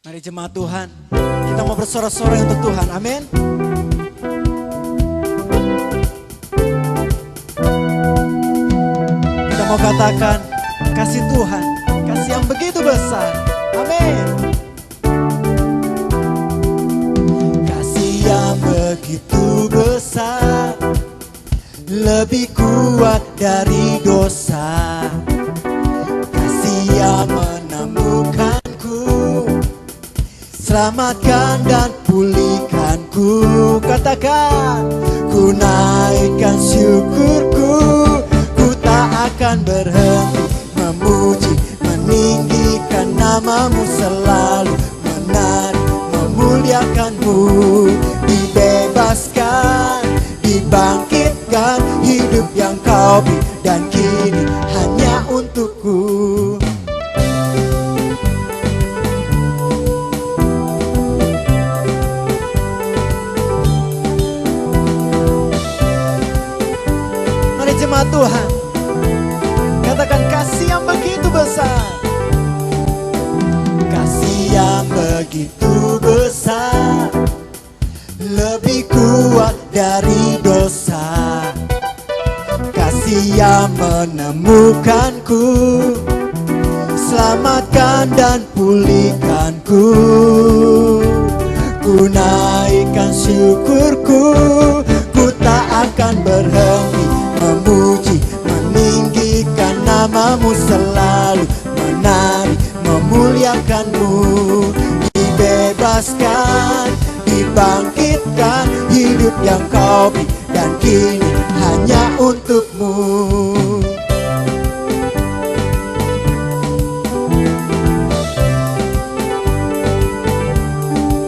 Mari jemaat Tuhan, kita mau bersorak-sorai untuk Tuhan, amin. Kita mau katakan, kasih Tuhan, kasih yang begitu besar, amin. Kasih yang begitu besar, lebih kuat dari dosa. Kasih yang menemukanku, selamatkan dan pulihkanku. Katakan, ku naikkan syukurku, ku tak akan berhenti memuji, meninggikan namamu, selalu menari, memuliakanmu. Dibebaskan, dibangkitkan, hidup yang kau beri dan kini hanya untukku. Jemaat Tuhan, katakan kasih yang begitu besar. Kasih yang begitu besar, lebih kuat dari dosa. Kasih yang menemukanku, selamatkan dan pulihkanku. Ku naikkan syukurku, ku tak akan berhenti memuji, meninggikan namamu, selalu menari, memuliakanmu. Dibebaskan, dibangkitkan, hidup yang kau beri dan kini hanya untukmu.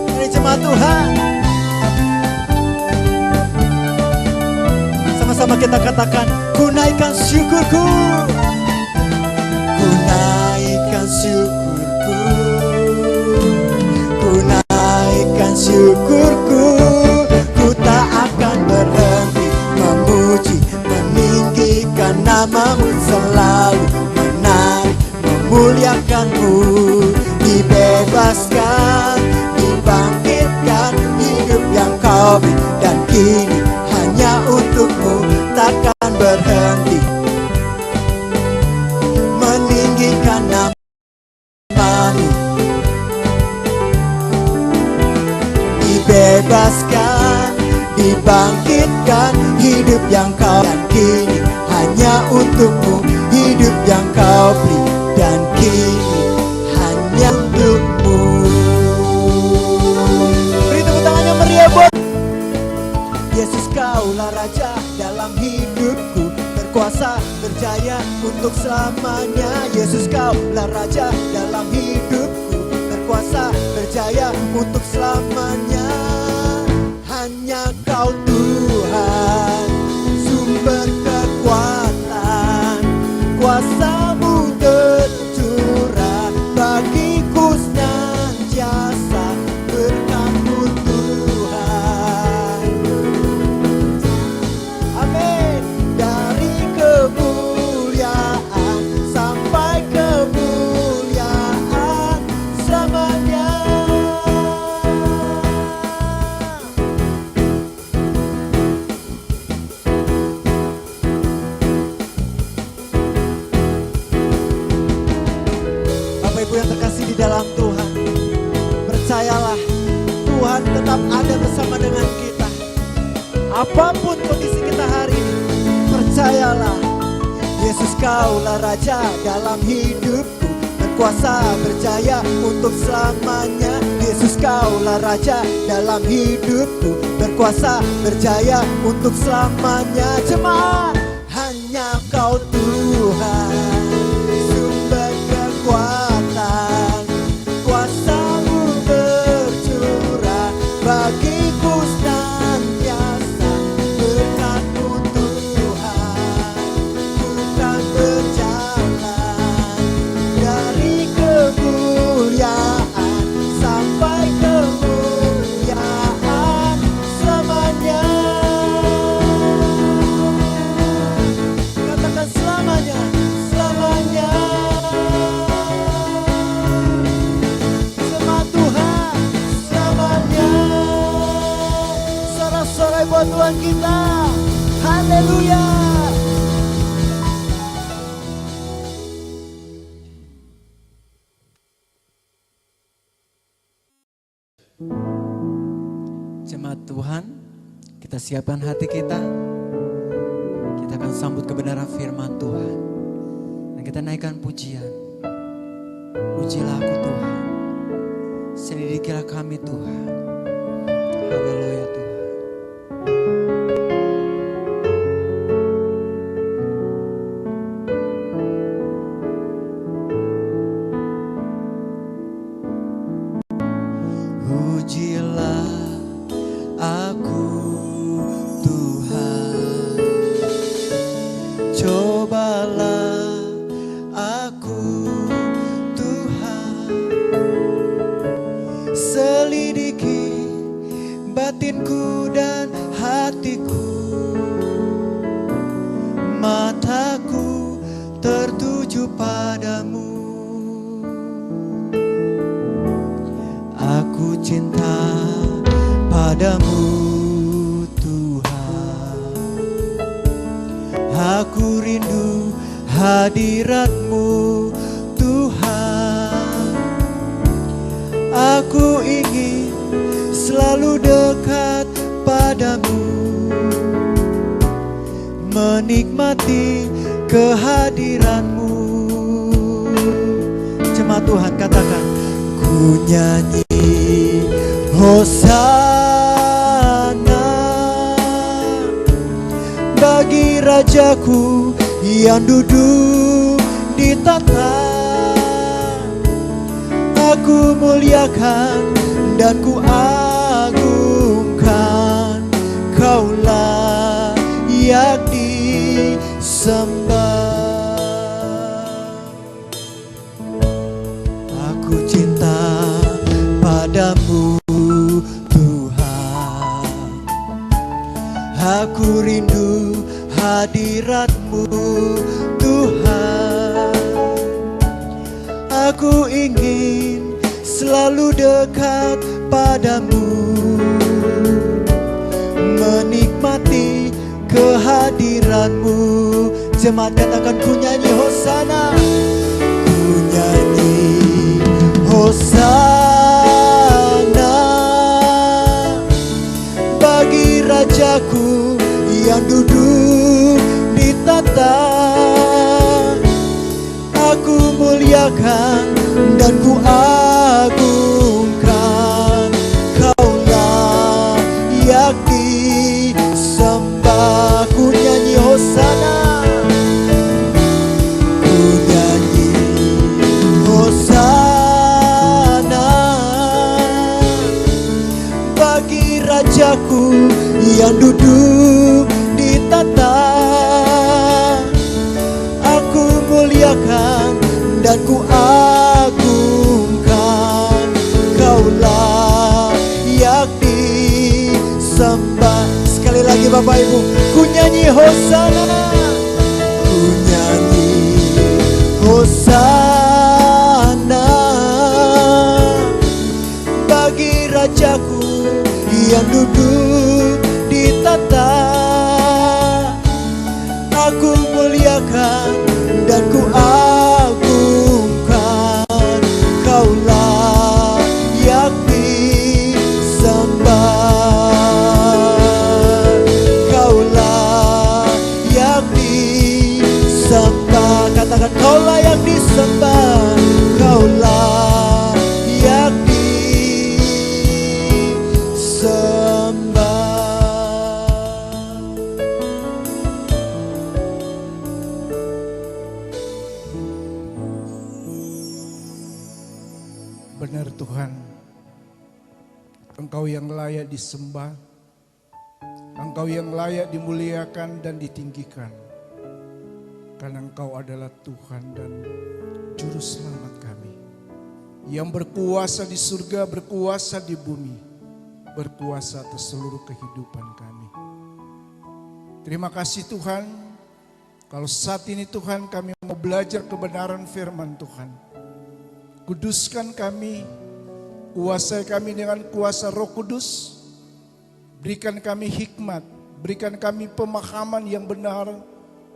Mari jemaat Tuhan, sama kita katakan, ku naikkan syukurku, ku naikkan syukurku, ku naikkan syukurku, ku tak akan berhenti memuji, meninggikan namamu, selalu menari, memuliakanmu. Dibebaskan, dibangkitkan, hidup yang kau beri dan kini hanya untukmu. Takkan berhenti meninggikan namamu. Dibebaskan, dibangkitkan, hidup yang kau dan kini hanya untukmu. Hidup yang kau beri dan kini hanya untukmu. Beri tepuk tangan yang meriah buat Yesus. Kaulah Raja dalam hidupku, berkuasa berjaya untuk selamanya. Yesus, Kaulah Raja dalam hidupku, berkuasa berjaya untuk selamanya. Hanya Kau Tuhan, sumber kekuatan, kuasa-Mu tercurah bagiku senantiasa. Berkat-Mu Tuhan, amin. Dari kemuliaan sampai kemuliaan selamanya. Bapak Ibu yang terkasih di dalam Tuhan, percayalah, Tuhan tetap ada bersama dengan kita. Apapun kondisi kita hari ini, percayalah, Yesus, Kaulah Raja dalam hidupku, berkuasa berjaya untuk selamanya. Yesus, Kaulah Raja dalam hidupku, berkuasa berjaya untuk selamanya. Jemaat, hanya Kau Tuhan, sumber kekuatan, kuasa-Mu bercurah bagiku senantiasa. Berkat-Mu Tuhan, ku kan berjalan dari kemuliaan sampai kemuliaan selamanya. Katakan selamanya. Tuhan kita. Haleluya. Jemaat Tuhan, kita siapkan hati kita. Kita akan sambut kebenaran firman Tuhan. Dan kita naikkan pujian. Pujilah aku Tuhan. Selidikilah kami Tuhan. Haleluya Tuhan. Pujilah aku Tuhan, cobalah aku Tuhan, selidiki batinku dan hatiku, mataku tertuju padamu. Aku cinta padamu Tuhan, aku rindu hadirat-Mu Tuhan. Aku ingin selalu dekat padamu, menikmati kehadiran-Mu. Jemaat Tuhan katakan, ku nyanyi Hosana bagi Rajaku yang duduk di tahta. Aku muliakan dan ku agungkan, Kaulah yang disembah. Aku cinta padamu Tuhan, aku rindu hadirat-Mu Tuhan. Aku ingin selalu dekat padamu, menikmati kehadiran-Mu. Jemaat katakan, ku nyanyi Hosana, ku nyanyi Hosana bagi Rajaku yang duduk di tahta. Aku muliakan dan ku agungkan, Kaulah yang disembah. Ku nyanyi Hosana, ku nyanyi Hosana bagi Rajaku yang duduk di tahta. Aku muliakan dan ku agungkan, Kaulah yang disembah. Sekali lagi Bapak Ibu, ku nyanyi Hosana, ku nyanyi Hosana bagi Rajaku yang duduk di tahta. Aku muliakan dan ku agungkan, Kaulah yang disembah. Kaulah yang disembah. Katakan, Kaulah yang disembah, Kaulah yang disembah. Benar Tuhan, Engkau yang layak disembah, Engkau yang layak dimuliakan dan ditinggikan. Karena Engkau adalah Tuhan dan Juru Selamat kami, yang berkuasa di surga, berkuasa di bumi, berkuasa atas seluruh kehidupan kami. Terima kasih Tuhan, kalau saat ini Tuhan kami mau belajar kebenaran firman Tuhan. Kuduskan kami, kuasai kami dengan kuasa Roh Kudus. Berikan kami hikmat, Berikan kami pemahaman yang benar,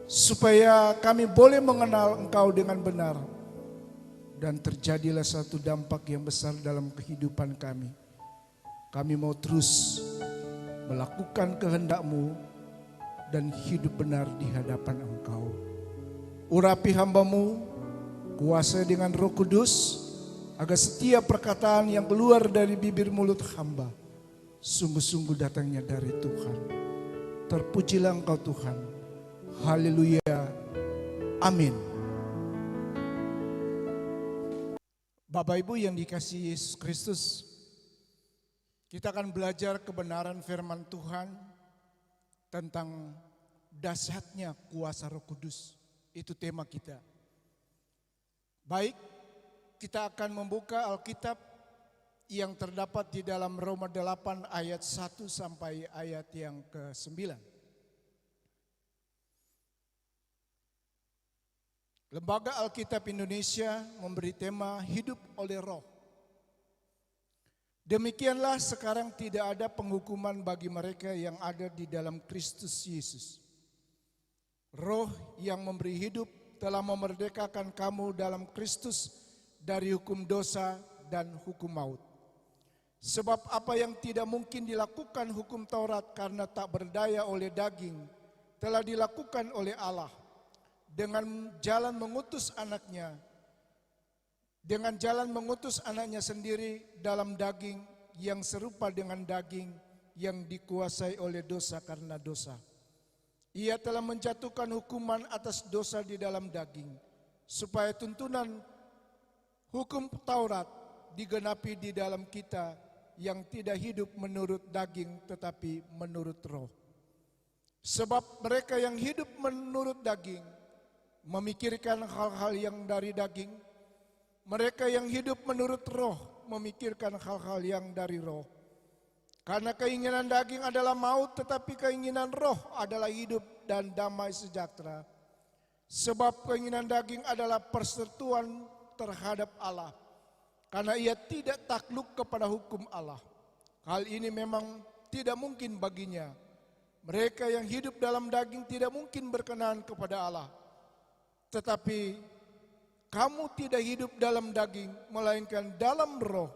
supaya kami boleh mengenal Engkau dengan benar. Dan terjadilah satu dampak yang besar dalam kehidupan kami. Kami mau terus melakukan kehendak-Mu dan hidup benar di hadapan Engkau. Urapi hamba-Mu, kuasai dengan Roh Kudus, agar setiap perkataan yang keluar dari bibir mulut hamba sungguh-sungguh datangnya dari Tuhan. Terpujilah Engkau Tuhan. Haleluya. Amin. Bapak Ibu yang dikasihi Yesus Kristus, kita akan belajar kebenaran firman Tuhan tentang dahsyatnya kuasa Roh Kudus. Itu tema kita. Baik, kita akan membuka Alkitab yang terdapat di dalam Roma 8 ayat 1 sampai ayat yang ke-9. Lembaga Alkitab Indonesia memberi tema hidup oleh roh. Demikianlah sekarang tidak ada penghukuman bagi mereka yang ada di dalam Kristus Yesus. Roh yang memberi hidup telah memerdekakan kamu dalam Kristus dari hukum dosa dan hukum maut. Sebab apa yang tidak mungkin dilakukan hukum Taurat karena tak berdaya oleh daging, telah dilakukan oleh Allah dengan jalan mengutus anaknya sendiri dalam daging yang serupa dengan daging yang dikuasai oleh dosa karena dosa. Ia telah menjatuhkan hukuman atas dosa di dalam daging, supaya tuntunan hukum Taurat digenapi di dalam kita yang tidak hidup menurut daging tetapi menurut roh. Sebab mereka yang hidup menurut daging memikirkan hal-hal yang dari daging, mereka yang hidup menurut roh memikirkan hal-hal yang dari roh. Karena keinginan daging adalah maut, tetapi keinginan roh adalah hidup dan damai sejahtera. Sebab keinginan daging adalah persetujuan terhadap Allah, karena ia tidak takluk kepada hukum Allah. Hal ini memang tidak mungkin baginya. Mereka yang hidup dalam daging tidak mungkin berkenan kepada Allah. Tetapi kamu tidak hidup dalam daging, melainkan dalam roh,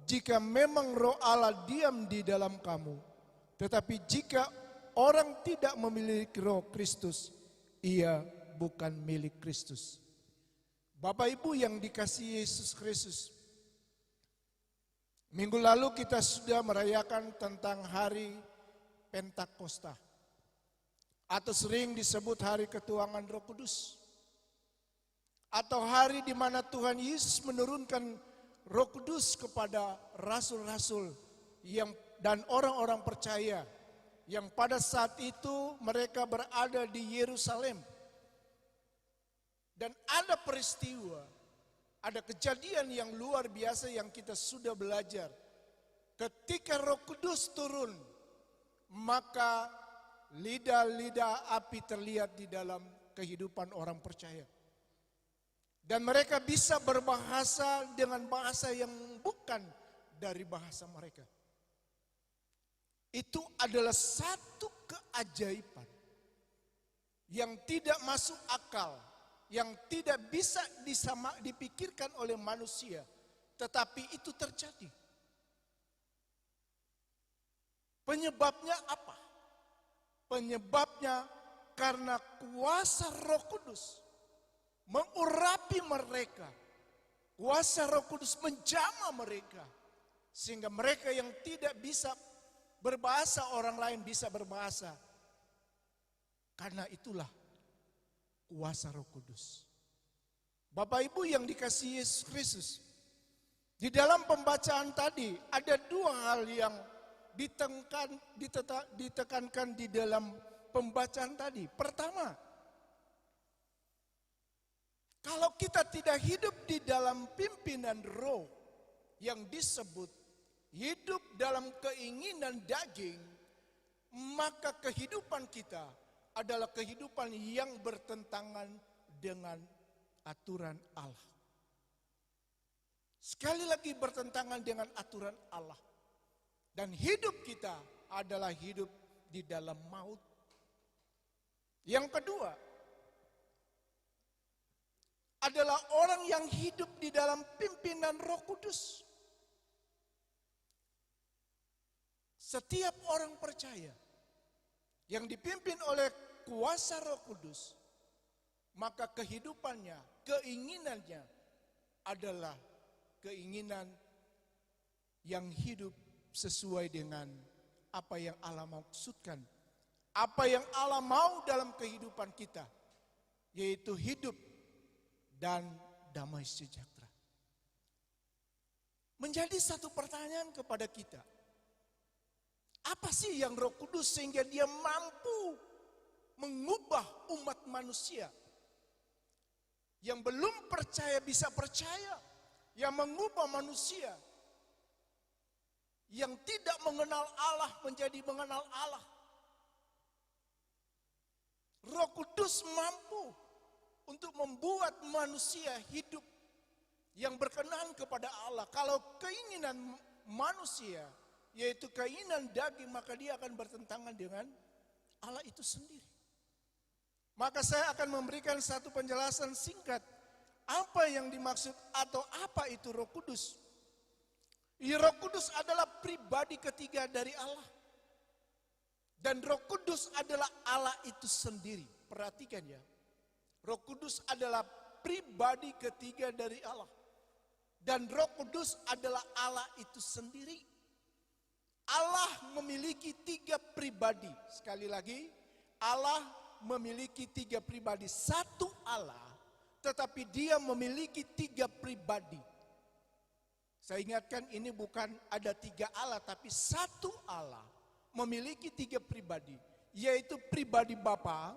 jika memang roh Allah diam di dalam kamu. Tetapi jika orang tidak memiliki roh Kristus, ia bukan milik Kristus. Bapak Ibu yang dikasihi Yesus Kristus, minggu lalu kita sudah merayakan tentang hari Pentakosta, atau sering disebut hari ketuangan Roh Kudus, atau hari di mana Tuhan Yesus menurunkan Roh Kudus kepada rasul-rasul dan orang-orang percaya yang pada saat itu mereka berada di Yerusalem. Dan ada peristiwa, ada kejadian yang luar biasa yang kita sudah belajar. Ketika Roh Kudus turun, maka lidah-lidah api terlihat di dalam kehidupan orang percaya. Dan mereka bisa berbahasa dengan bahasa yang bukan dari bahasa mereka. Itu adalah satu keajaiban yang tidak masuk akal, yang tidak bisa dipikirkan oleh manusia, tetapi itu terjadi. Penyebabnya apa? Penyebabnya karena kuasa Roh Kudus mengurapi mereka. Kuasa Roh Kudus menjamah mereka, sehingga mereka yang tidak bisa berbahasa, orang lain bisa berbahasa. Karena itulah kuasa Roh Kudus. Bapak Ibu yang dikasihi Yesus Kristus, di dalam pembacaan tadi ada dua hal yang ditekankan di dalam pembacaan tadi. Pertama, kalau kita tidak hidup di dalam pimpinan roh yang disebut hidup dalam keinginan daging, maka kehidupan kita adalah kehidupan yang bertentangan dengan aturan Allah. Sekali lagi bertentangan dengan aturan Allah. Dan hidup kita adalah hidup di dalam maut. Yang kedua adalah orang yang hidup di dalam pimpinan Roh Kudus. Setiap orang percaya yang dipimpin oleh kuasa Roh Kudus, maka kehidupannya, keinginannya adalah keinginan yang hidup sesuai dengan apa yang Allah maksudkan, apa yang Allah mau dalam kehidupan kita, yaitu hidup dan damai sejahtera. Menjadi satu pertanyaan kepada kita, apa sih yang Roh Kudus sehingga dia mampu mengubah umat manusia yang belum percaya bisa percaya, yang mengubah manusia yang tidak mengenal Allah menjadi mengenal Allah. Roh Kudus mampu untuk membuat manusia hidup yang berkenan kepada Allah. Kalau keinginan manusia yaitu keinginan daging, maka dia akan bertentangan dengan Allah itu sendiri. Maka saya akan memberikan satu penjelasan singkat apa yang dimaksud atau apa itu Roh Kudus. Roh Kudus adalah pribadi ketiga dari Allah. Dan Roh Kudus adalah Allah itu sendiri. Perhatikan ya. Roh Kudus adalah pribadi ketiga dari Allah. Dan Roh Kudus adalah Allah itu sendiri. Allah memiliki 3 pribadi. Sekali lagi, Allah memiliki 3 pribadi. Satu Allah, tetapi dia memiliki 3 pribadi. Saya ingatkan ini bukan ada 3 Allah, tapi satu Allah memiliki 3 pribadi. Yaitu pribadi Bapa,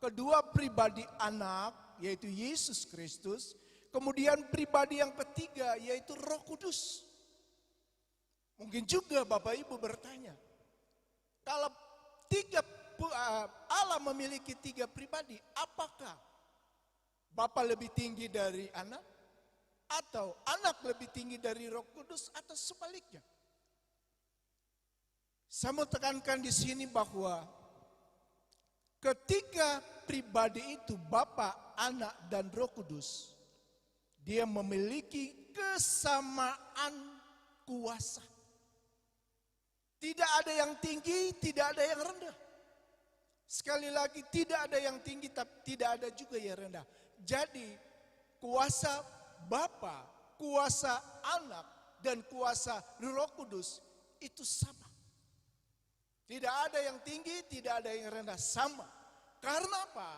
kedua pribadi Anak, yaitu Yesus Kristus. Kemudian pribadi yang ketiga yaitu Roh Kudus. Mungkin juga Bapak Ibu bertanya, kalau Allah memiliki 3 pribadi, apakah Bapa lebih tinggi dari Anak? Atau Anak lebih tinggi dari Roh Kudus? Atau sebaliknya? Saya mau tekankan di sini bahwa ketiga pribadi itu, Bapa, Anak, dan Roh Kudus, dia memiliki kesamaan kuasa. Tidak ada yang tinggi, tidak ada yang rendah. Sekali lagi, tidak ada yang tinggi, tapi tidak ada juga yang rendah. Jadi, kuasa Bapa, kuasa Anak, dan kuasa Roh Kudus itu sama. Tidak ada yang tinggi, tidak ada yang rendah, sama. Karena apa?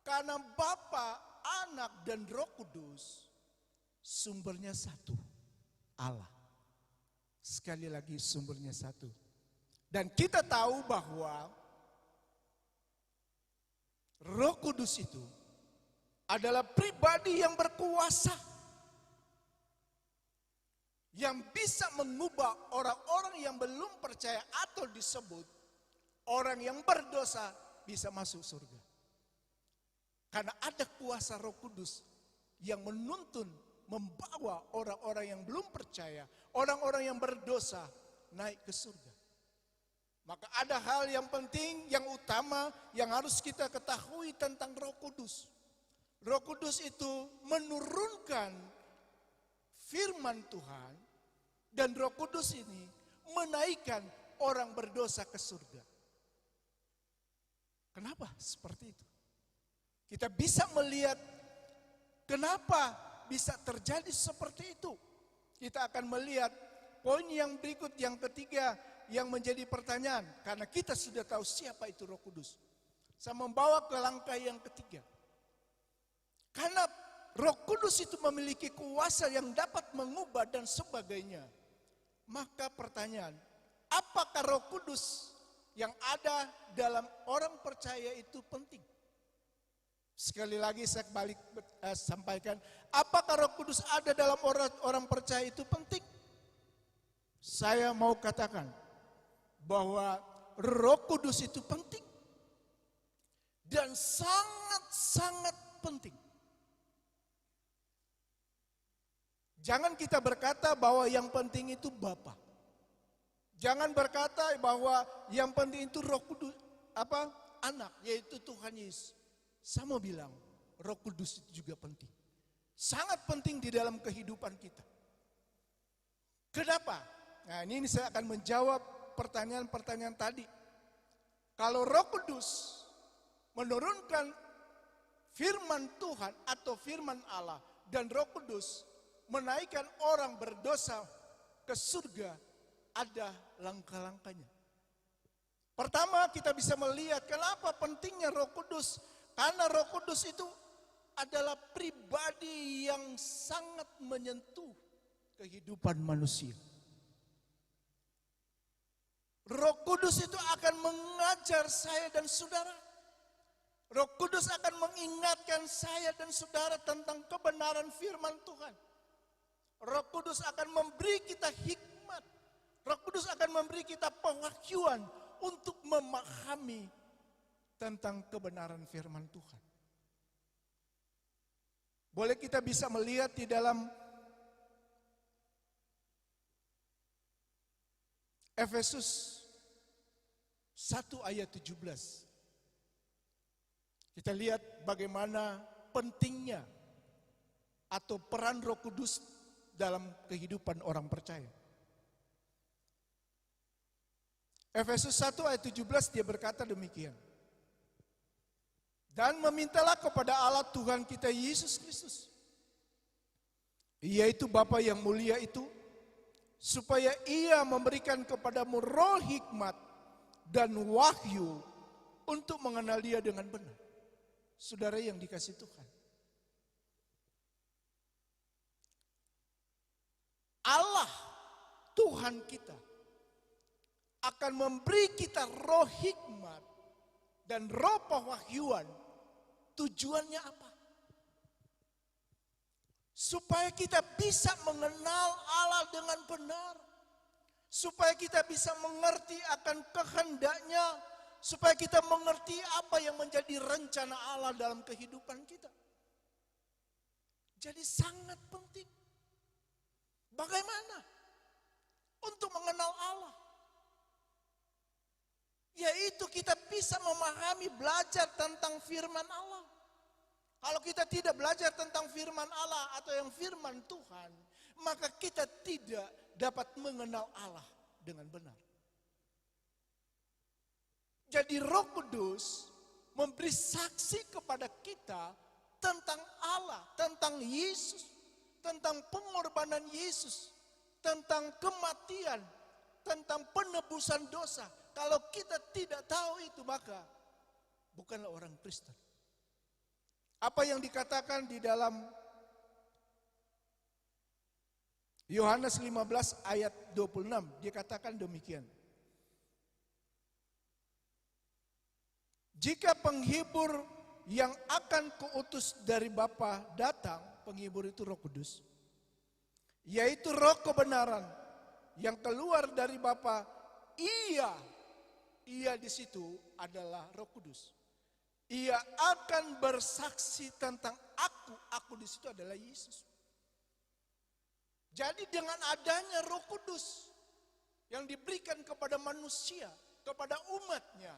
Karena Bapa, Anak, dan Roh Kudus sumbernya satu, Allah. Sekali lagi sumbernya satu. Dan kita tahu bahwa Roh Kudus itu adalah pribadi yang berkuasa, yang bisa mengubah orang-orang yang belum percaya atau disebut orang yang berdosa bisa masuk surga. Karena ada kuasa Roh Kudus yang menuntun, membawa orang-orang yang belum percaya, orang-orang yang berdosa naik ke surga. Maka ada hal yang penting, yang utama, yang harus kita ketahui tentang Roh Kudus. Roh Kudus itu menurunkan firman Tuhan, dan Roh Kudus ini menaikkan orang berdosa ke surga. Kenapa seperti itu? Kita bisa melihat kenapa bisa terjadi seperti itu. Kita akan melihat poin yang berikut, yang ketiga, yang menjadi pertanyaan. Karena kita sudah tahu siapa itu Roh Kudus. Saya membawa ke langkah yang ketiga. Karena Roh Kudus itu memiliki kuasa yang dapat mengubah dan sebagainya. Maka pertanyaan, apakah Roh Kudus yang ada dalam orang percaya itu penting? Sekali lagi saya sampaikan, apakah Roh Kudus ada dalam orang percaya itu penting? Saya mau katakan bahwa Roh Kudus itu penting dan sangat-sangat penting. Jangan kita berkata bahwa yang penting itu Bapa. Jangan berkata bahwa yang penting itu Roh Kudus, anak, yaitu Tuhan Yesus. Saya mau bilang, Roh Kudus itu juga penting. Sangat penting di dalam kehidupan kita. Kenapa? Nah, ini saya akan menjawab pertanyaan-pertanyaan tadi. Kalau Roh Kudus menurunkan firman Tuhan atau firman Allah dan Roh Kudus menaikkan orang berdosa ke surga, ada langkah-langkahnya. Pertama, kita bisa melihat kenapa pentingnya Roh Kudus. Karena Roh Kudus itu adalah pribadi yang sangat menyentuh kehidupan manusia. Roh Kudus itu akan mengajar saya dan saudara. Roh Kudus akan mengingatkan saya dan saudara tentang kebenaran firman Tuhan. Roh Kudus akan memberi kita hikmat. Roh Kudus akan memberi kita pewahyuan untuk memahami tentang kebenaran firman Tuhan. Boleh kita bisa melihat di dalam Efesus 1 ayat 17. Kita lihat bagaimana pentingnya atau peran Roh Kudus dalam kehidupan orang percaya. Efesus 1 ayat 17 dia berkata demikian. Dan memintalah kepada Allah Tuhan kita Yesus Kristus, yaitu Bapa yang mulia itu, supaya Ia memberikan kepadamu roh hikmat dan wahyu untuk mengenal Dia dengan benar. Saudara yang dikasihi Tuhan, Allah Tuhan kita akan memberi kita roh hikmat dan roh pewahyuan. Tujuannya apa? Supaya kita bisa mengenal Allah dengan benar. Supaya kita bisa mengerti akan kehendaknya. Supaya kita mengerti apa yang menjadi rencana Allah dalam kehidupan kita. Jadi sangat penting. Bagaimana? Untuk mengenal Allah. Yaitu kita bisa memahami, belajar tentang firman Allah. Kalau kita tidak belajar tentang firman Allah atau yang firman Tuhan, maka kita tidak dapat mengenal Allah dengan benar. Jadi Roh Kudus memberi saksi kepada kita tentang Allah, tentang Yesus, tentang pengorbanan Yesus, tentang kematian, tentang penebusan dosa. Kalau kita tidak tahu itu, maka bukanlah orang Kristen. Apa yang dikatakan di dalam Yohanes 15 ayat 26, dia katakan demikian. Jika penghibur yang akan kuutus dari Bapa datang, penghibur itu Roh Kudus, yaitu roh kebenaran yang keluar dari Bapa, Ia di situ adalah Roh Kudus. Ia akan bersaksi tentang aku di situ adalah Yesus. Jadi dengan adanya Roh Kudus yang diberikan kepada manusia, kepada umatnya,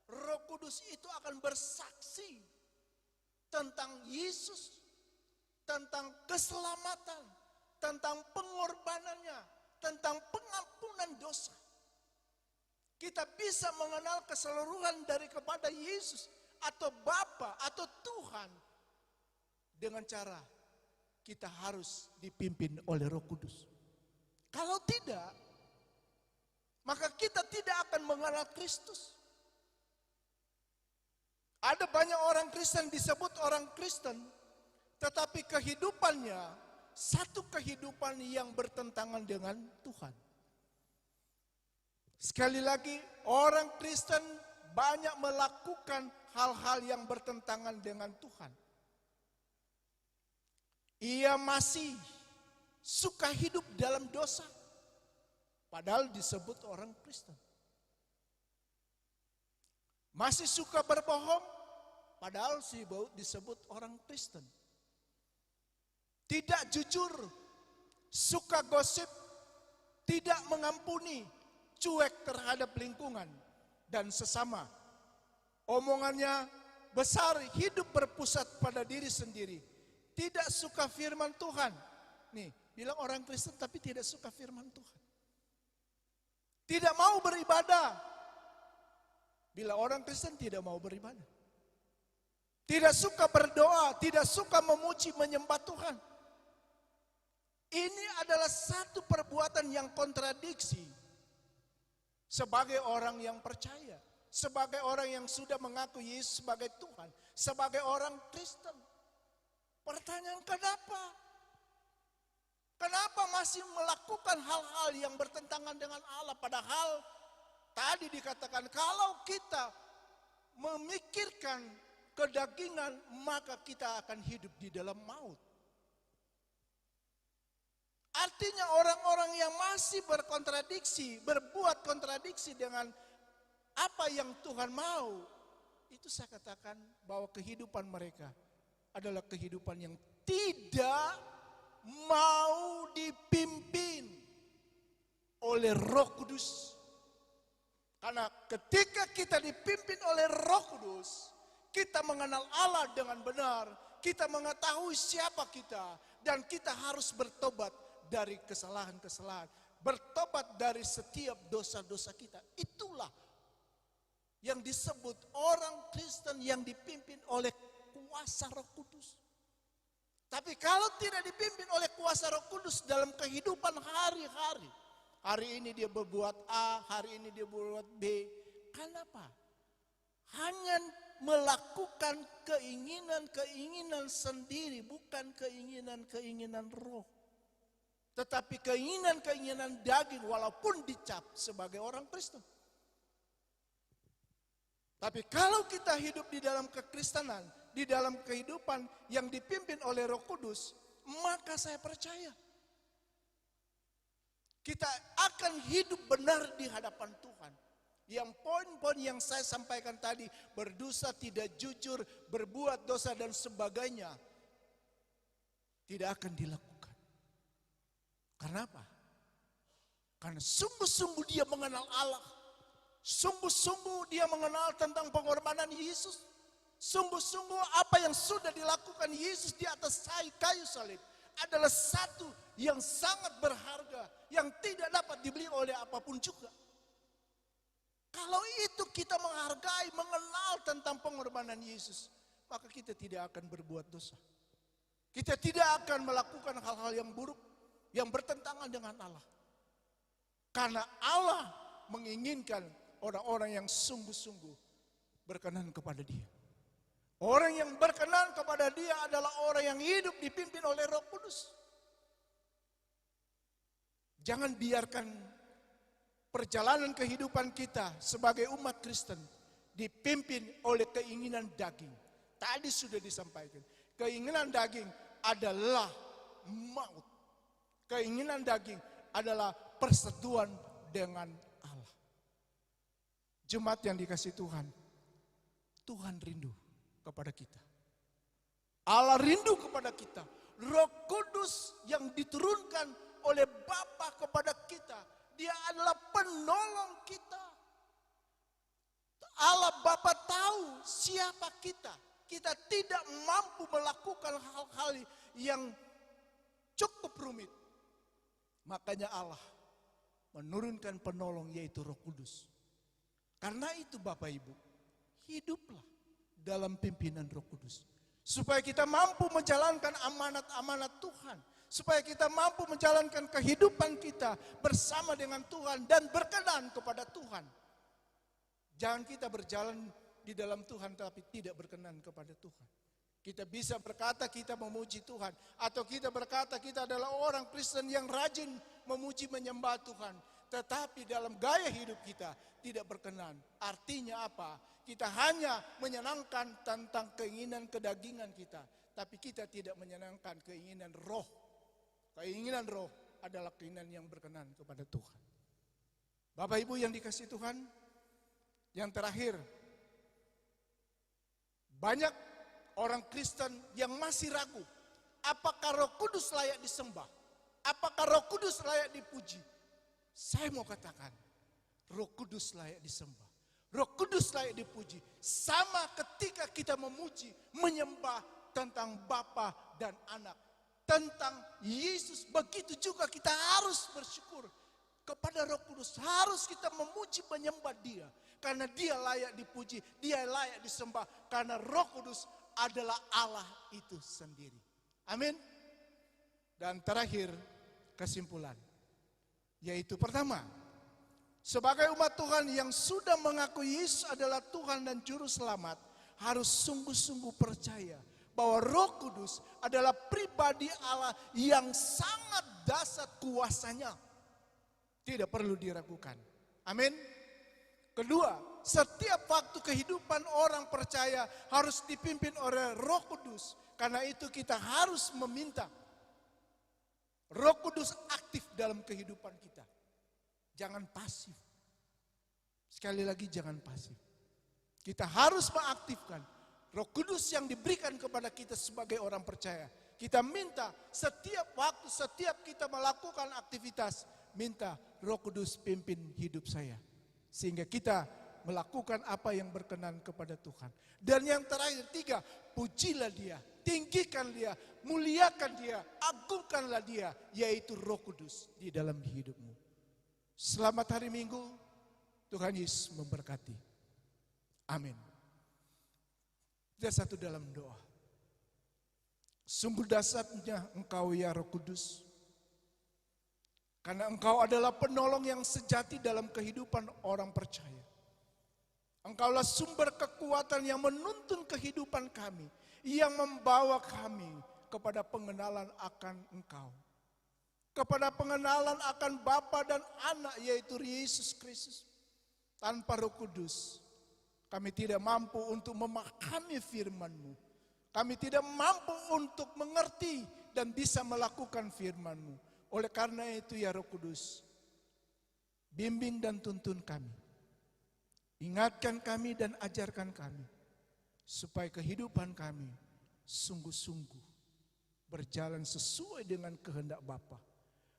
Roh Kudus itu akan bersaksi tentang Yesus, tentang keselamatan, tentang pengorbanannya, tentang pengampunan dosa. Kita bisa mengenal keseluruhan dari kepada Yesus atau Bapa atau Tuhan dengan cara kita harus dipimpin oleh Roh Kudus. Kalau tidak, maka kita tidak akan mengenal Kristus. Ada banyak orang Kristen disebut orang Kristen, tetapi kehidupannya satu kehidupan yang bertentangan dengan Tuhan. Sekali lagi, orang Kristen banyak melakukan hal-hal yang bertentangan dengan Tuhan. Ia masih suka hidup dalam dosa, padahal disebut orang Kristen. Masih suka berbohong, padahal disebut orang Kristen. Tidak jujur, suka gosip, tidak mengampuni, cuek terhadap lingkungan dan sesama. Omongannya besar, hidup berpusat pada diri sendiri. Tidak suka firman Tuhan. Nih, bilang orang Kristen tapi tidak suka firman Tuhan. Tidak mau beribadah. Bila orang Kristen tidak mau beribadah. Tidak suka berdoa, tidak suka memuji, menyembah Tuhan. Ini adalah satu perbuatan yang kontradiksi. Sebagai orang yang percaya, sebagai orang yang sudah mengaku Yesus sebagai Tuhan, sebagai orang Kristen. Pertanyaan kenapa? Kenapa masih melakukan hal-hal yang bertentangan dengan Allah? Padahal tadi dikatakan kalau kita memikirkan kedagingan, maka kita akan hidup di dalam maut. Artinya orang-orang yang masih berkontradiksi, berbuat kontradiksi dengan apa yang Tuhan mau, itu saya katakan bahwa kehidupan mereka adalah kehidupan yang tidak mau dipimpin oleh Roh Kudus. Karena ketika kita dipimpin oleh Roh Kudus, kita mengenal Allah dengan benar, kita mengetahui siapa kita, dan kita harus bertobat dari kesalahan-kesalahan, bertobat dari setiap dosa-dosa kita. Itulah yang disebut orang Kristen yang dipimpin oleh kuasa Roh Kudus. Tapi kalau tidak dipimpin oleh kuasa Roh Kudus dalam kehidupan hari-hari, hari ini dia berbuat A, hari ini dia berbuat B. Kenapa? Hanya melakukan keinginan-keinginan sendiri, bukan keinginan-keinginan roh. Tetapi keinginan-keinginan daging walaupun dicap sebagai orang Kristen. Tapi kalau kita hidup di dalam kekristenan, di dalam kehidupan yang dipimpin oleh Roh Kudus, maka saya percaya kita akan hidup benar di hadapan Tuhan. Yang poin-poin yang saya sampaikan tadi, berdosa, tidak jujur, berbuat dosa dan sebagainya, tidak akan dilakukan. Karena apa? Karena sungguh-sungguh dia mengenal Allah. Sungguh-sungguh dia mengenal tentang pengorbanan Yesus. Sungguh-sungguh apa yang sudah dilakukan Yesus di atas kayu salib adalah satu yang sangat berharga, yang tidak dapat dibeli oleh apapun juga. Kalau itu kita menghargai, mengenal tentang pengorbanan Yesus, maka kita tidak akan berbuat dosa. Kita tidak akan melakukan hal-hal yang buruk, yang bertentangan dengan Allah. Karena Allah menginginkan orang-orang yang sungguh-sungguh berkenan kepada Dia. Orang yang berkenan kepada Dia adalah orang yang hidup dipimpin oleh Roh Kudus. Jangan biarkan perjalanan kehidupan kita sebagai umat Kristen dipimpin oleh keinginan daging. Tadi sudah disampaikan, keinginan daging adalah maut. Keinginan daging adalah persekutuan dengan Allah. Jemaat yang dikasihi Tuhan, Tuhan rindu kepada kita. Allah rindu kepada kita. Roh Kudus yang diturunkan oleh Bapa kepada kita, Dia adalah penolong kita. Allah Bapa tahu siapa kita. Kita tidak mampu melakukan hal-hal yang cukup rumit. Makanya Allah menurunkan penolong, yaitu Roh Kudus. Karena itu Bapak Ibu, hiduplah dalam pimpinan Roh Kudus. Supaya kita mampu menjalankan amanat-amanat Tuhan. Supaya kita mampu menjalankan kehidupan kita bersama dengan Tuhan dan berkenan kepada Tuhan. Jangan kita berjalan di dalam Tuhan tapi tidak berkenan kepada Tuhan. Kita bisa berkata kita memuji Tuhan, atau kita berkata kita adalah orang Kristen yang rajin memuji menyembah Tuhan, tetapi dalam gaya hidup kita tidak berkenan. Artinya apa? Kita hanya menyenangkan tentang keinginan kedagingan kita, tapi kita tidak menyenangkan keinginan roh. Keinginan roh adalah keinginan yang berkenan kepada Tuhan. Bapak Ibu yang dikasihi Tuhan, yang terakhir, banyak orang Kristen yang masih ragu, apakah Roh Kudus layak disembah? Apakah Roh Kudus layak dipuji? Saya mau katakan, Roh Kudus layak disembah. Roh Kudus layak dipuji. Sama ketika kita memuji, menyembah tentang Bapa dan Anak, tentang Yesus, begitu juga kita harus bersyukur kepada Roh Kudus. Harus kita memuji, menyembah Dia, karena Dia layak dipuji, Dia layak disembah, karena Roh Kudus adalah Allah itu sendiri. Amin. Dan terakhir, kesimpulan, yaitu pertama, sebagai umat Tuhan yang sudah mengakui Yesus adalah Tuhan dan Juru Selamat, harus sungguh-sungguh percaya bahwa Roh Kudus adalah pribadi Allah yang sangat dahsyat kuasanya. Tidak perlu diragukan. Amin. Kedua, setiap waktu kehidupan orang percaya harus dipimpin oleh Roh Kudus. Karena itu kita harus meminta Roh Kudus aktif dalam kehidupan kita. Jangan pasif. Sekali lagi, jangan pasif. Kita harus mengaktifkan Roh Kudus yang diberikan kepada kita sebagai orang percaya. Kita minta setiap waktu, setiap kita melakukan aktivitas, minta Roh Kudus pimpin hidup saya. Sehingga kita melakukan apa yang berkenan kepada Tuhan. Dan yang terakhir, tiga, pujilah Dia, tinggikan Dia, muliakan Dia, agungkanlah Dia, yaitu Roh Kudus di dalam hidupmu. Selamat hari Minggu, Tuhan Yesus memberkati. Amin. Kita satu dalam doa. Sungguh dahsyatnya Engkau ya Roh Kudus, karena Engkau adalah penolong yang sejati dalam kehidupan orang percaya. Engkaulah sumber kekuatan yang menuntun kehidupan kami, yang membawa kami kepada pengenalan akan Engkau, kepada pengenalan akan Bapa dan Anak, yaitu Yesus Kristus. Tanpa Roh Kudus, kami tidak mampu untuk memahami firman-Mu. Kami tidak mampu untuk mengerti dan bisa melakukan firman-Mu. Oleh karena itu ya Roh Kudus, bimbing dan tuntun kami. Ingatkan kami dan ajarkan kami, supaya kehidupan kami sungguh-sungguh berjalan sesuai dengan kehendak Bapa,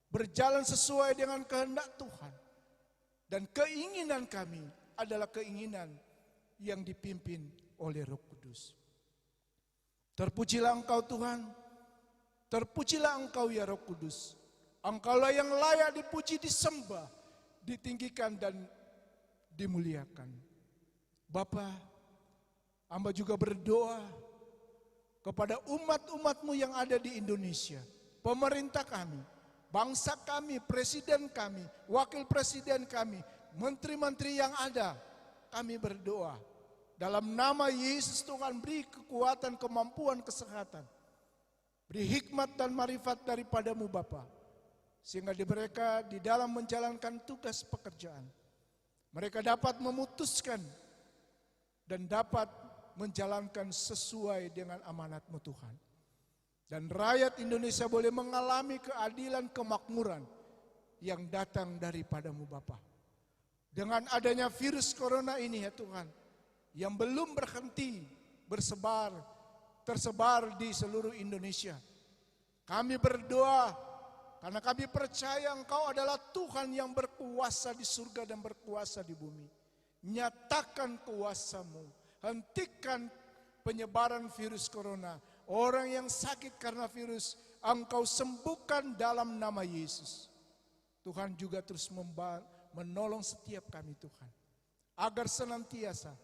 berjalan sesuai dengan kehendak Tuhan. Dan keinginan kami adalah keinginan yang dipimpin oleh Roh Kudus. Terpujilah Engkau Tuhan, terpujilah Engkau ya Roh Kudus. Engkaulah yang layak dipuji, disembah, ditinggikan dan dimuliakan. Bapa, hamba juga berdoa kepada umat-umat-Mu yang ada di Indonesia, pemerintah kami, bangsa kami, presiden kami, wakil presiden kami, menteri-menteri yang ada. Kami berdoa dalam nama Yesus, Tuhan beri kekuatan, kemampuan, kesehatan, beri hikmat dan marifat daripada-Mu Bapa, sehingga mereka di dalam menjalankan tugas pekerjaan, mereka dapat memutuskan dan dapat menjalankan sesuai dengan amanat-Mu Tuhan. Dan rakyat Indonesia boleh mengalami keadilan, kemakmuran yang datang daripada-Mu Bapa. Dengan adanya virus corona ini ya Tuhan, yang belum berhenti tersebar di seluruh Indonesia, kami berdoa karena kami percaya Engkau adalah Tuhan yang berkuasa di surga dan berkuasa di bumi. Nyatakan kuasa-Mu, hentikan penyebaran virus corona. Orang yang sakit karena virus, Engkau sembuhkan dalam nama Yesus. Tuhan juga terus menolong setiap kami Tuhan, agar senantiasa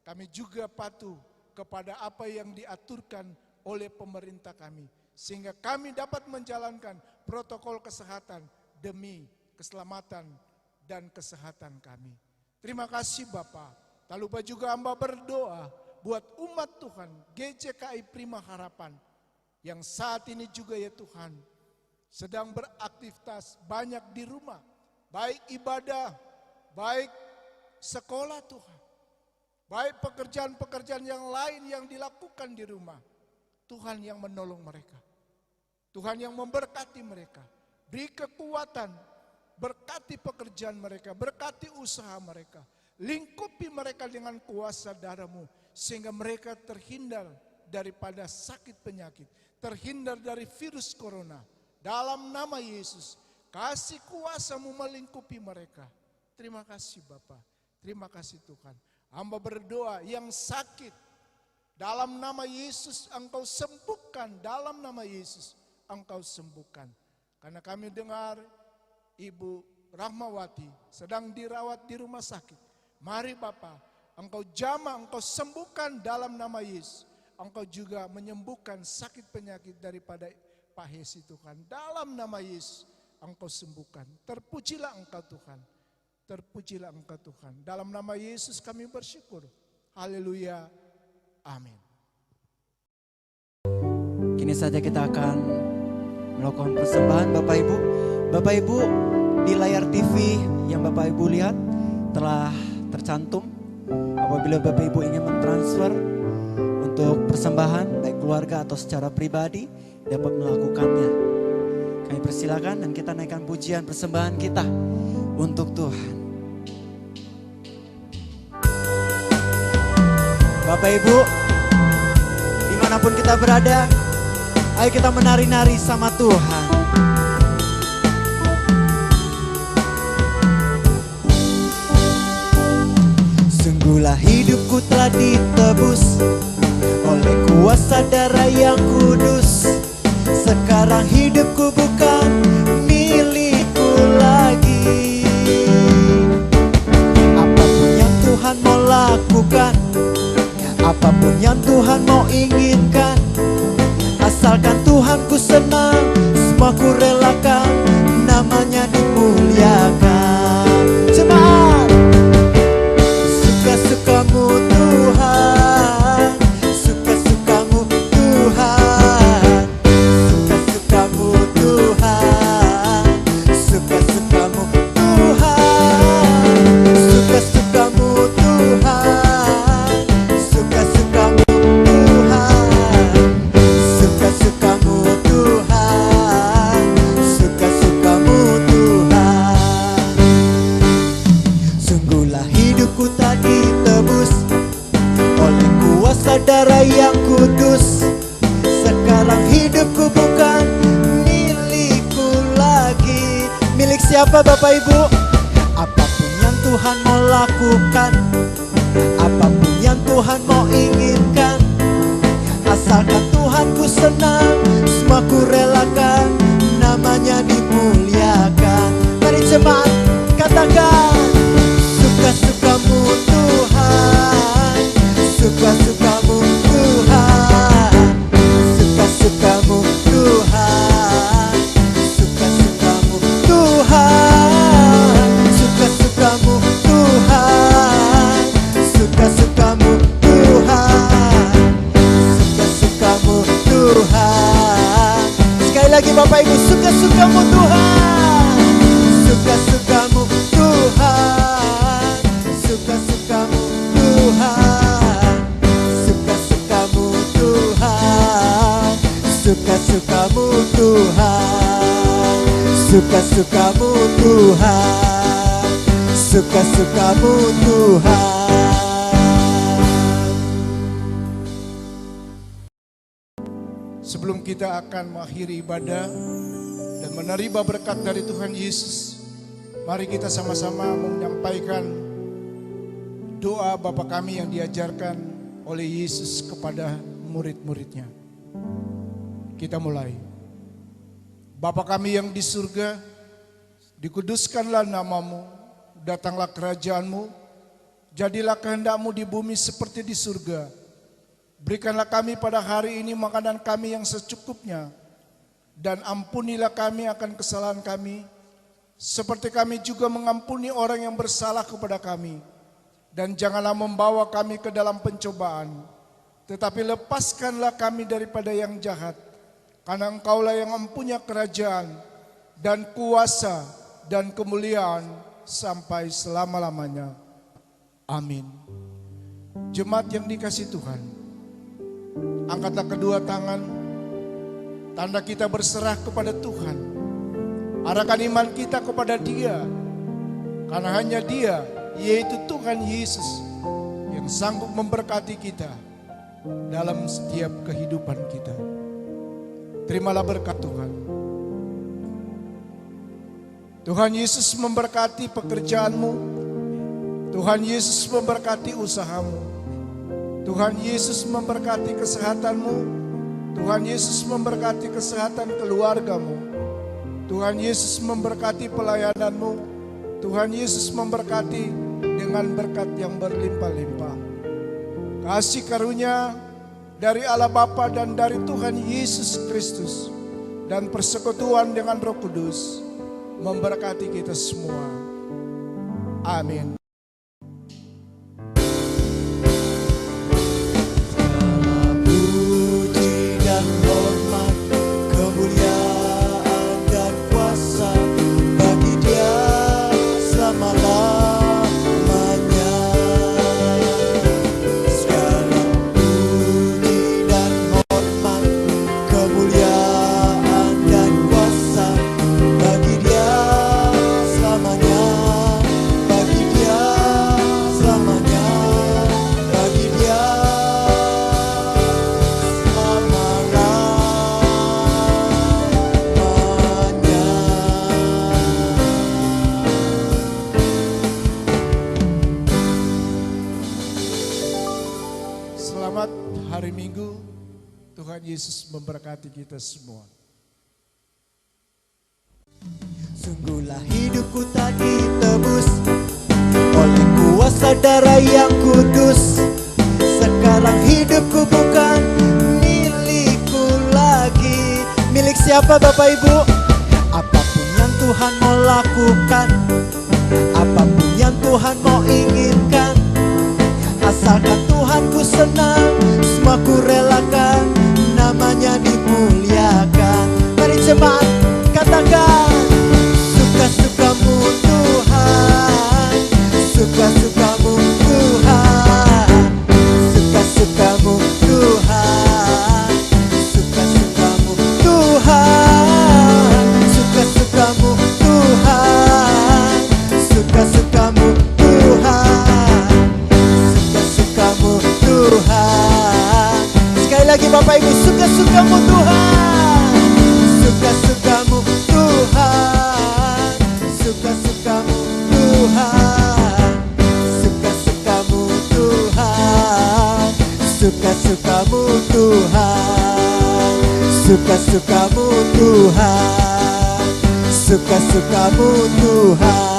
kami juga patuh kepada apa yang diaturkan oleh pemerintah kami, sehingga kami dapat menjalankan protokol kesehatan demi keselamatan dan kesehatan kami. Terima kasih Bapa. Tak lupa juga hamba berdoa buat umat Tuhan GJKI Prima Harapan yang saat ini juga ya Tuhan sedang beraktivitas banyak di rumah, baik ibadah, baik sekolah Tuhan, baik pekerjaan-pekerjaan yang lain yang dilakukan di rumah. Tuhan yang menolong mereka, Tuhan yang memberkati mereka, beri kekuatan, berkati pekerjaan mereka, berkati usaha mereka, lingkupi mereka dengan kuasa darah-Mu, sehingga mereka terhindar daripada sakit penyakit, terhindar dari virus corona. Dalam nama Yesus, kasih kuasa-Mu melingkupi mereka, Terima kasih Bapa. Terima kasih Tuhan. Hamba berdoa yang sakit, dalam nama Yesus Engkau sembuhkan. Dalam nama Yesus Engkau sembuhkan. Karena kami dengar Ibu Rahmawati sedang dirawat di rumah sakit. Mari Bapa, Engkau jamah, Engkau sembuhkan dalam nama Yesus. Engkau juga menyembuhkan sakit penyakit daripada Pak Hesi Tuhan. Dalam nama Yesus Engkau sembuhkan. Terpujilah Engkau Tuhan. Terpujilah Engkau Tuhan. Dalam nama Yesus kami bersyukur. Haleluya. Amin. Kini saja kita akan melakukan persembahan Bapak Ibu. Bapak Ibu, di layar TV yang Bapak Ibu lihat telah tercantum. Apabila Bapak Ibu ingin mentransfer untuk persembahan baik keluarga atau secara pribadi, dapat melakukannya. Kami persilakan dan kita naikkan pujian persembahan kita untuk Tuhan. Bapak Ibu, dimanapun kita berada, ayo kita menari-nari sama Tuhan. Sungguhlah hidupku telah ditebus oleh kuasa darah yang kudus. Sekarang hidupku bukan milikku lagi. Apapun yang Tuhan mau lakukan, apapun yang Tuhan mau inginkan, asalkan Tuhanku senang, semua ku relakan, namanya dimuliakan. Jemaat, suka-sukamu Tuhan, suka-sukamu Tuhan, suka-sukamu Tuhan, suka-sukamu Tuhan, suka-sukamu Tuhan, suka-sukamu Tuhan, suka-sukamu Tuhan, suka-sukamu Tuhan. Sungguhlah hidupku tak ditebus oleh kuasa darah yang kudus. Sekarang hidupku bukan milikku lagi. Milik siapa Bapak Ibu? Apapun yang Tuhan mau lakukan, apapun yang Tuhan mau inginkan, asalkan Tuhanku senang, semua ku relakan, namanya dimuliakan. Mari jemaat katakan, suka-sukamu Tuhan, suka-sukamu Tuhan, suka-sukamu Tuhan, suka-sukamu Tuhan, suka-sukamu Tuhan, suka-sukamu Tuhan, suka-sukamu Tuhan. Sekali lagi Bapak Ibu, suka-sukamu Tuhan, suka-sukamu Tuhan, suka-sukamu Tuhan, suka-sukamu Tuhan, suka-sukamu Tuhan, suka-sukamu Tuhan, suka-sukamu Tuhan. Sebelum kita akan mengakhiri ibadah dan menerima berkat dari Tuhan Yesus, mari kita sama-sama menyampaikan doa Bapa kami yang diajarkan oleh Yesus kepada murid-muridnya. Kita mulai. Bapa kami yang di surga, dikuduskanlah namamu, datanglah kerajaanmu, jadilah kehendakmu di bumi seperti di surga. Berikanlah kami pada hari ini makanan kami yang secukupnya, dan ampunilah kami akan kesalahan kami, seperti kami juga mengampuni orang yang bersalah kepada kami. Dan janganlah membawa kami ke dalam pencobaan, tetapi lepaskanlah kami daripada yang jahat. Karena Engkaulah yang mempunyai kerajaan dan kuasa dan kemuliaan sampai selama-lamanya. Amin. Jemaat yang dikasihi Tuhan, angkatlah kedua tangan, tanda kita berserah kepada Tuhan. Arahkan iman kita kepada Dia, karena hanya Dia, yaitu Tuhan Yesus, yang sanggup memberkati kita dalam setiap kehidupan kita. Terimalah berkat Tuhan. Tuhan Yesus memberkati pekerjaanmu. Tuhan Yesus memberkati usahamu. Tuhan Yesus memberkati kesehatanmu. Tuhan Yesus memberkati kesehatan keluargamu. Tuhan Yesus memberkati pelayananmu. Tuhan Yesus memberkati dengan berkat yang berlimpah-limpah. Kasih karunia dari Allah Bapa dan dari Tuhan Yesus Kristus dan persekutuan dengan Roh Kudus memberkati kita semua. Amin. Puji dan hormat, kemuliaan dan kuasa bagi Dia selama-lamanya. Segala puji dan hormat, kemuliaan dan kuasa bagi Dia selamanya, bagi Dia selamanya, bagi Dia Selamat hari Minggu. Tuhan Yesus memberkati kita semua. Sungguhlah hidupku tak ditebus oleh kuasa darah yang kudus. Sekarang hidupku bukan milikku lagi. Milik siapa Bapak Ibu? Apapun yang Tuhan mau lakukan, apapun yang Tuhan mau inginkan, asalkan Tuhanku senang, semua ku relakan, namanya dimuliakan. Mari jemaat katakan, suka-sukamu Tuhan, suka-sukamu Tuhan, suka-sukamu Tuhan, suka-sukamu Tuhan, suka-sukamu Tuhan, suka-sukamu Tuhan, suka-sukamu Tuhan. Sekali lagi Bapak Ibu, suka-sukamu Tuhan, suka-sukamu Tuhan, suka-sukamu Tuhan, suka-sukamu Tuhan, suka-sukamu Tuhan, suka-sukamu Tuhan, suka-sukamu Tuhan.